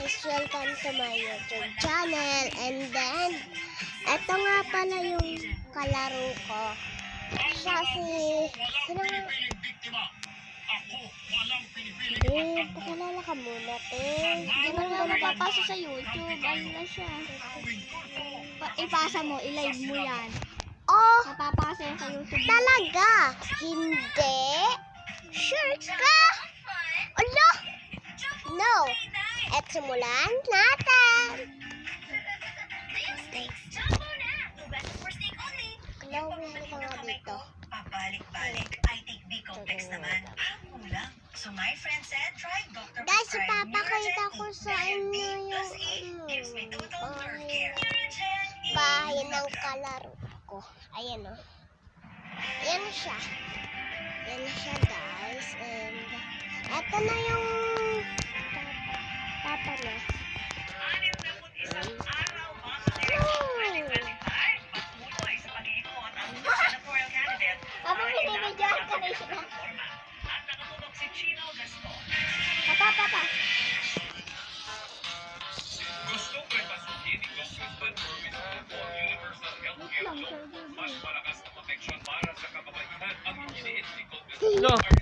guys! Welcome to my YouTube channel. And then, eto nga pala yung kalaro ko. Siya sino nga? Pakilala ka muna, te. Hindi mo na mapapasa sa YouTube. Ano na siya? Ipasa mo, i-live mo yan. Oh, Mapapasa yan sa YouTube. talaga? Hindi? Sure ka? Ala? No. At simulan natin. Chloe, ano ka nga dito? Pabalik-balik. I take B complex naman. Kulang. So my friend said, try Dr. Guys, Prescribe ipapakita Neurogen ko E. sa Dahil B inyo plus E yung gives me total nerve care. Neurogen E. bahay ng kalaro ko. Ayan o. Ayan siya. Ayan siya, guys. And eto na yung papa niya. Isang araw, mga ka-2025, patuloy sa pag-iikot ang senatorial candidate. Papa, binibidyoan ka na siya. At nakatulog si Chino Gaston. Papa. Gusto ko'y pasukin ni Congressman Erwin Tulfo ang Universal Healthcare Law. Mas malakas na proteksyon para sa kababaihan ang iniit ni Congressman